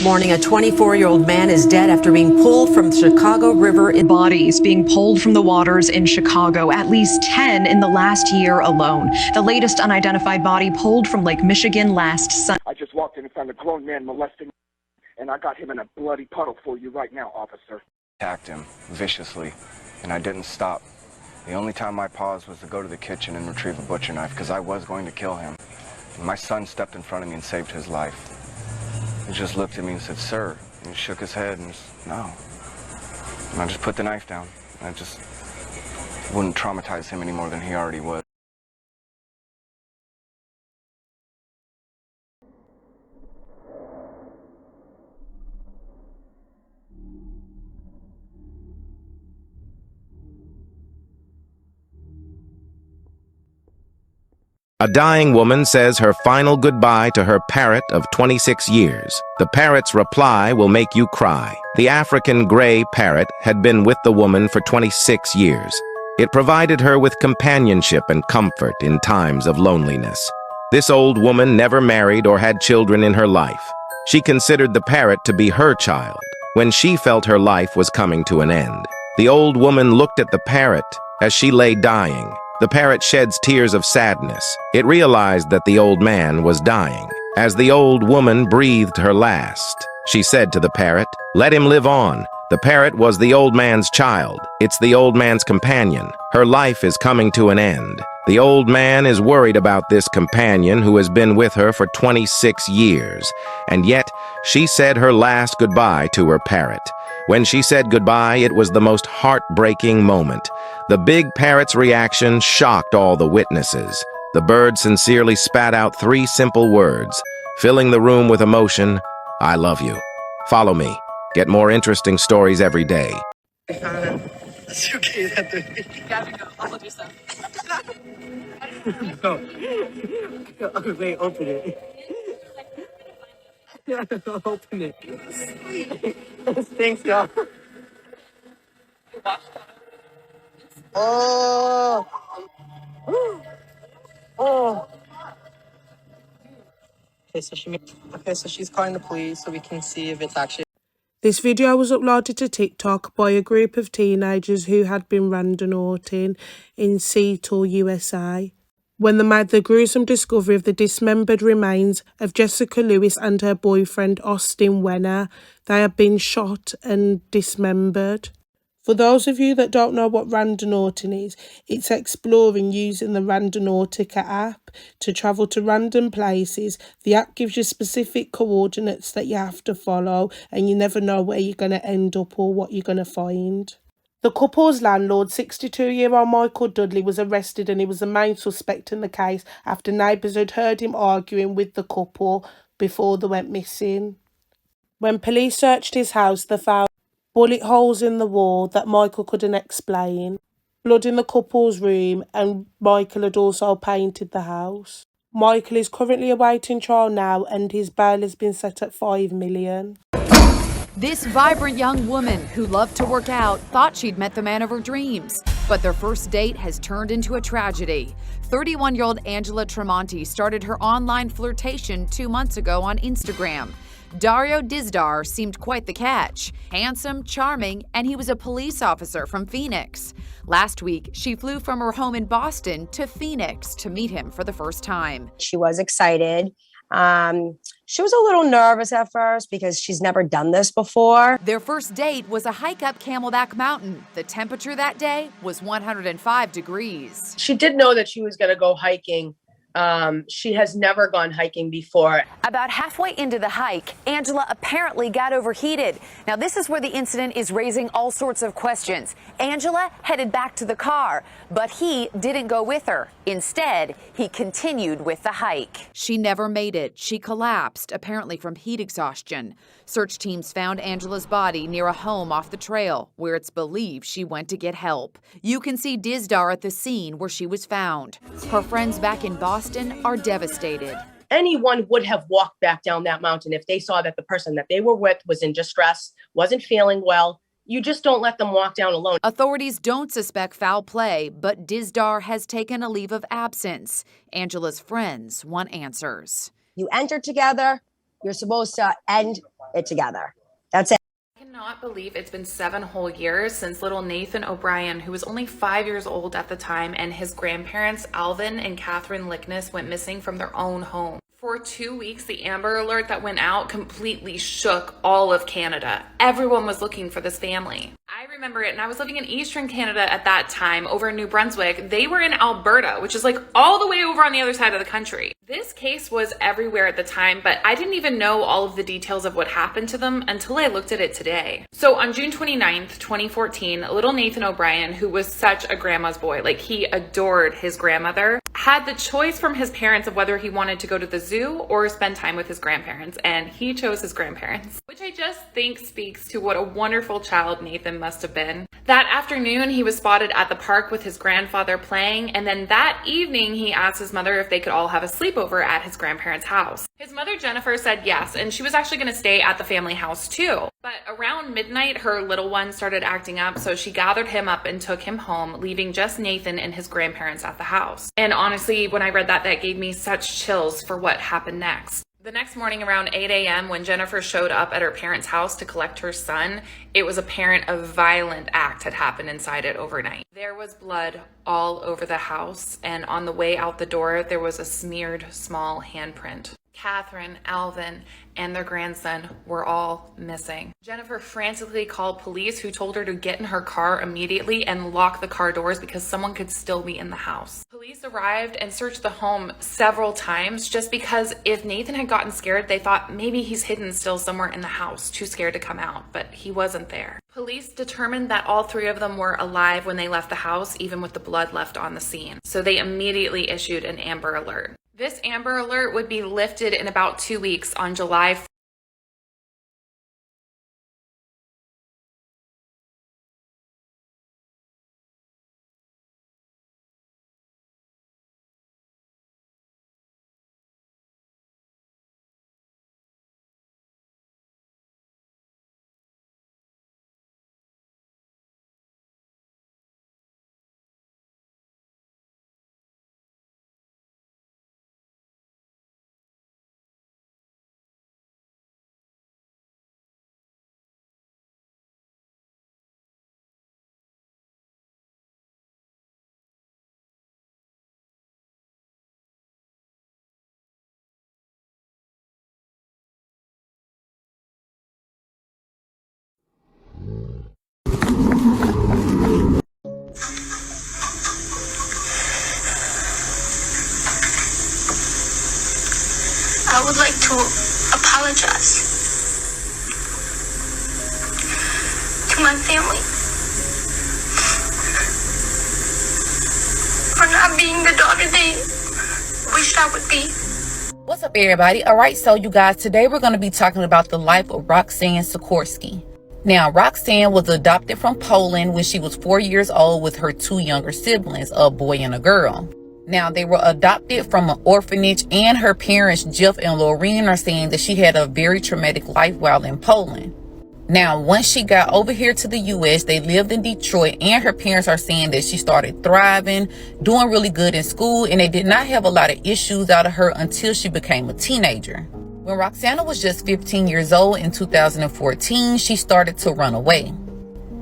This morning, a 24-year-old man is dead after being pulled from the Chicago River. Bodies being pulled from the waters in Chicago, at least 10 in the last year alone. The latest unidentified body pulled from Lake Michigan last Sunday. I just walked in and found a grown man molesting, and I got him in a bloody puddle for you right now, officer. Attacked him viciously, and I didn't stop. The only time I paused was to go to the kitchen and retrieve a butcher knife, because I was going to kill him. And my son stepped in front of me and saved his life. He just looked at me and said, "Sir," and he shook his head and just, "No." And I just put the knife down. I just wouldn't traumatize him any more than he already was. A dying woman says her final goodbye to her parrot of 26 years. The parrot's reply will make you cry. The African gray parrot had been with the woman for 26 years. It provided her with companionship and comfort in times of loneliness. This old woman never married or had children in her life. She considered the parrot to be her child when she felt her life was coming to an end. The old woman looked at the parrot as she lay dying. The parrot sheds tears of sadness. It realized that the old man was dying. As the old woman breathed her last, she said to the parrot, "Let him live on." The parrot was the old man's child. It's the old man's companion. Her life is coming to an end. The old man is worried about this companion who has been with her for 26 years, and yet she said her last goodbye to her parrot. When she said goodbye, it was the most heartbreaking moment. The big parrot's reaction shocked all the witnesses. The bird sincerely spat out 3 simple words, filling the room with emotion: "I love you." Follow me. Get more interesting stories every day. It's okay, that the... Gotta go. I'll do some. No. Oh, wait, open it. Yeah, open it. It stinks, y'all. Oh! Oh! Okay, so she's calling the police so we can see if it's actually... This video was uploaded to TikTok by a group of teenagers who had been randonauting in Seattle, USA, when they made the gruesome discovery of the dismembered remains of Jessica Lewis and her boyfriend Austin Wenner. They had been shot and dismembered. For those of you that don't know what randonauting is, it's exploring using the Randonautica app to travel to random places. The app gives you specific coordinates that you have to follow, and you never know where you're going to end up or what you're going to find. The couple's landlord, 62-year-old Michael Dudley, was arrested, and he was the main suspect in the case after neighbours had heard him arguing with the couple before they went missing. When police searched his house, they found bullet holes in the wall that Michael couldn't explain, blood in the couple's room, and Michael had also painted the house. Michael is currently awaiting trial now, and his bail has been set at $5 million. This vibrant young woman who loved to work out thought she'd met the man of her dreams, but their first date has turned into a tragedy. 31-year-old Angela Tremonti started her online flirtation 2 months ago on Instagram. Dario Dizdar seemed quite the catch. Handsome, charming, and he was a police officer from Phoenix. Last week, she flew from her home in Boston to Phoenix to meet him for the first time. She was excited. She was a little nervous at first because she's never done this before. Their first date was a hike up Camelback Mountain. The temperature that day was 105 degrees. She did know that she was going to go hiking. She has never gone hiking before. About halfway into the hike, Angela apparently got overheated. Now, this is where the incident is raising all sorts of questions. Angela headed back to the car, but he didn't go with her. Instead, he continued with the hike. She never made it. She collapsed, apparently from heat exhaustion. Search teams found Angela's body near a home off the trail, where it's believed she went to get help. You can see Dizdar at the scene where she was found. Her friends back in Boston are devastated. Anyone would have walked back down that mountain if they saw that the person that they were with was in distress, wasn't feeling well. You just don't let them walk down alone. Authorities don't suspect foul play, but Dizdar has taken a leave of absence. Angela's friends want answers. You enter together, you're supposed to end it together. That's it. I cannot believe it's been 7 whole years since little Nathan O'Brien, who was only 5 years old at the time, and his grandparents, Alvin and Catherine Lickness, went missing from their own home. For 2 weeks, the Amber Alert that went out completely shook all of Canada. Everyone was looking for this family. I remember it, and I was living in Eastern Canada at that time, over in New Brunswick. They were in Alberta, which is like all the way over on the other side of the country. This case was everywhere at the time, but I didn't even know all of the details of what happened to them until I looked at it today. So on June 29th, 2014, little Nathan O'Brien, who was such a grandma's boy, like he adored his grandmother, had the choice from his parents of whether he wanted to go to the zoo or spend time with his grandparents, and he chose his grandparents, which I just think speaks to what a wonderful child Nathan must have been. That afternoon, he was spotted at the park with his grandfather playing, and then that evening, he asked his mother if they could all have a sleepover at his grandparents' house. His mother, Jennifer, said yes, and she was actually going to stay at the family house too. But around midnight, her little one started acting up, so she gathered him up and took him home, leaving just Nathan and his grandparents at the house. And honestly, when I read that, that gave me such chills for what happened next. The next morning around 8 a.m. when Jennifer showed up at her parents' house to collect her son, it was apparent a violent act had happened inside it overnight. There was blood all over the house, and on the way out the door, there was a smeared small handprint. Catherine, Alvin, and their grandson were all missing. Jennifer frantically called police, who told her to get in her car immediately and lock the car doors because someone could still be in the house. Police arrived and searched the home several times just because if Nathan had gotten scared, they thought maybe he's hidden still somewhere in the house, too scared to come out, but he wasn't there. Police determined that all 3 of them were alive when they left the house, even with the blood left on the scene. So they immediately issued an Amber Alert. This Amber Alert would be lifted in about 2 weeks on July 4th. I would like to apologize to my family for not being the daughter they wished I would be. What's up, everybody? All right, so you guys, today we're going to be talking about the life of Roxanne Sikorsky. Now, Roxanne was adopted from Poland when she was 4 years old with her 2 younger siblings, a boy and a girl. Now, they were adopted from an orphanage, and her parents, Jeff and Lorraine, are saying that she had a very traumatic life while in Poland. Now, once she got over here to the U.S., they lived in Detroit, and her parents are saying that she started thriving, doing really good in school, and they did not have a lot of issues out of her until she became a teenager. When Roxana was just 15 years old in 2014, she started to run away.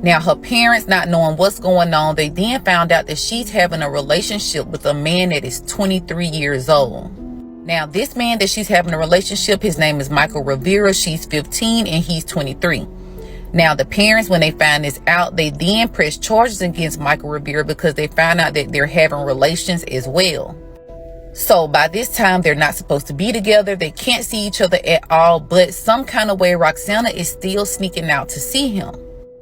Now, her parents, not knowing what's going on, they then found out that she's having a relationship with a man that is 23 years old. Now, this man that she's having a relationship, his name is Michael Rivera. She's 15 and he's 23. Now, the parents, when they find this out, they then press charges against Michael Rivera because they found out that they're having relations as well. So by this time, they're not supposed to be together. They can't see each other at all, but some kind of way, Roxana is still sneaking out to see him.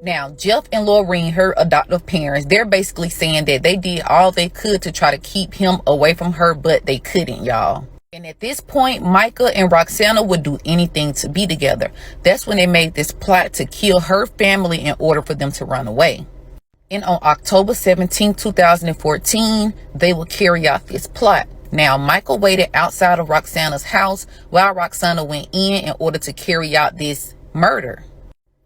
Now, Jeff and Lorraine, her adoptive parents, they're basically saying that they did all they could to try to keep him away from her, but they couldn't, y'all. And at this point, Micah and Roxana would do anything to be together. That's when they made this plot to kill her family in order for them to run away. And on October 17, 2014, they would carry out this plot. Now, Michael waited outside of Roxana's house while Roxana went in order to carry out this murder.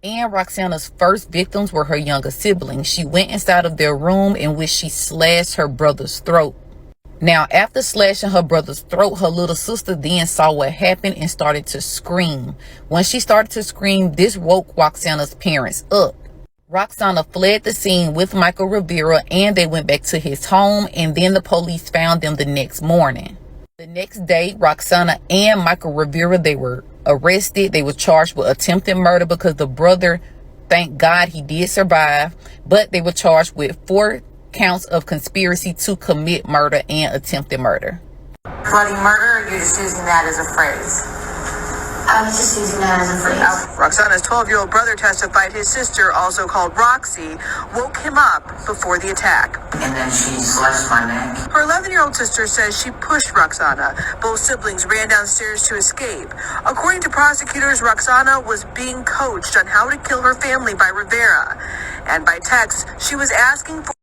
And Roxana's first victims were her younger siblings. She went inside of their room in which she slashed her brother's throat. Now, after slashing her brother's throat, her little sister then saw what happened and started to scream. When she started to scream, this woke Roxana's parents up. Roxana fled the scene with Michael Rivera, and they went back to his home, and then the police found them the next morning. The next day, Roxana and Michael Rivera, they were arrested. They were charged with attempted murder because the brother, thank God he did survive, but they were charged with 4 counts of conspiracy to commit murder and attempted murder. Bloody murder, or you're just using that as a phrase? I was just using that as a phrase. Roxana's 12-year-old brother testified his sister, also called Roxy, woke him up before the attack. And then she slashed my neck. Her 11-year-old sister says she pushed Roxana. Both siblings ran downstairs to escape. According to prosecutors, Roxana was being coached on how to kill her family by Rivera. And by text, she was asking for